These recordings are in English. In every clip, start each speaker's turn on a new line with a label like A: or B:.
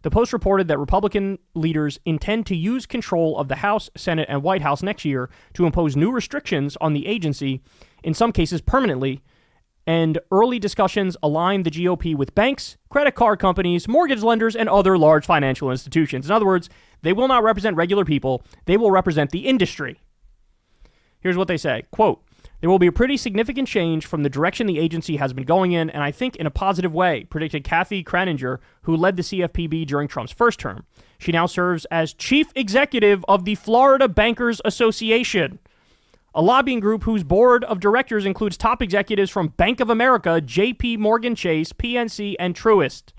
A: The Post reported that Republican leaders intend to use control of the House, Senate, and White House next year to impose new restrictions on the agency, in some cases permanently, and early discussions align the GOP with banks, credit card companies, mortgage lenders, and other large financial institutions. In other words, they will not represent regular people. They will represent the industry. Here's what they say. Quote, there will be a pretty significant change from the direction the agency has been going in, and I think in a positive way, predicted Kathy Kraninger, who led the CFPB during Trump's first term. She now serves as chief executive of the Florida Bankers Association, a lobbying group whose board of directors includes top executives from Bank of America, J.P. Morgan Chase, PNC, and Truist.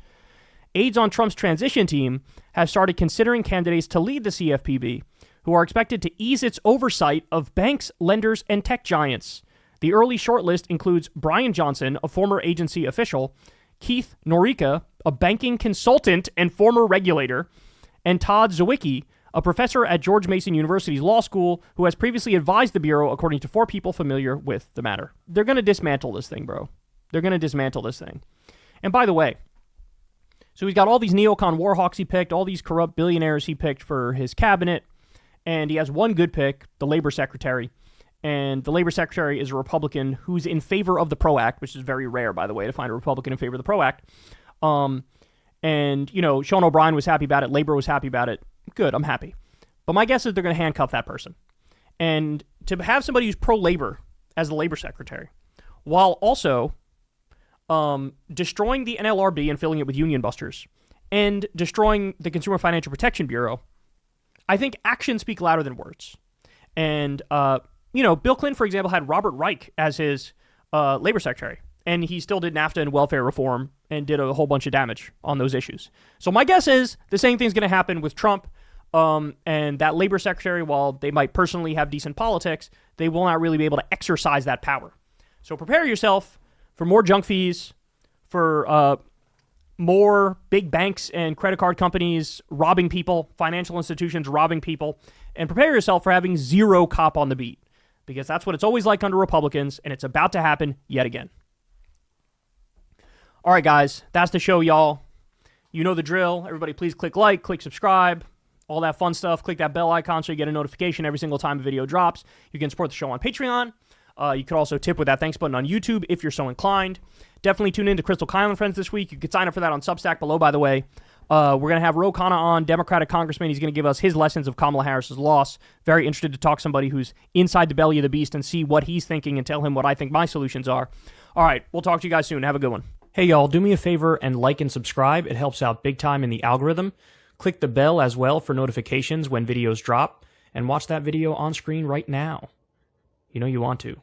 A: Aides on Trump's transition team have started considering candidates to lead the CFPB, who are expected to ease its oversight of banks, lenders, and tech giants. The early shortlist includes Brian Johnson, a former agency official, Keith Norica, a banking consultant and former regulator, and Todd Zwicky, a professor at George Mason University's law school who has previously advised the Bureau, according to 4 people familiar with the matter. They're going to dismantle this thing, bro. They're going to dismantle this thing. And by the way, so he's got all these neocon warhawks he picked, all these corrupt billionaires he picked for his cabinet, and he has one good pick, the labor secretary. And the labor secretary is a Republican who's in favor of the PRO Act, which is very rare, by the way, to find a Republican in favor of the PRO Act. And, you know, Sean O'Brien was happy about it. Labor was happy about it. Good, I'm happy. But my guess is they're going to handcuff that person. And to have somebody who's pro-labor as the labor secretary, while also destroying the NLRB and filling it with union busters, and destroying the Consumer Financial Protection Bureau, I think actions speak louder than words. And, you know, Bill Clinton, for example, had Robert Reich as his labor secretary, and he still did NAFTA and welfare reform and did a whole bunch of damage on those issues. So my guess is the same thing's going to happen with Trump, and that labor secretary, while they might personally have decent politics, they will not really be able to exercise that power. So prepare yourself for more junk fees, for more big banks and credit card companies robbing people, financial institutions robbing people, and prepare yourself for having zero cop on the beat, because that's what it's always like under Republicans, and it's about to happen yet again. All right, guys, that's the show, y'all. You know the drill. Everybody, please click like, click subscribe, all that fun stuff. Click that bell icon so you get a notification every single time a video drops. You can support the show on Patreon. You could also tip with that thanks button on YouTube if you're so inclined. Definitely tune in to Crystal Kyle and Friends this week. You can sign up for that on Substack below, by the way. We're going to have Ro Khanna on, Democratic congressman. He's going to give us his lessons of Kamala Harris's loss. Very interested to talk to somebody who's inside the belly of the beast and see what he's thinking and tell him what I think my solutions are. All right, we'll talk to you guys soon. Have a good one. Hey, y'all, do me a favor and like and subscribe. It helps out big time in the algorithm. Click the bell as well for notifications when videos drop, and watch that video on screen right now. You know you want to.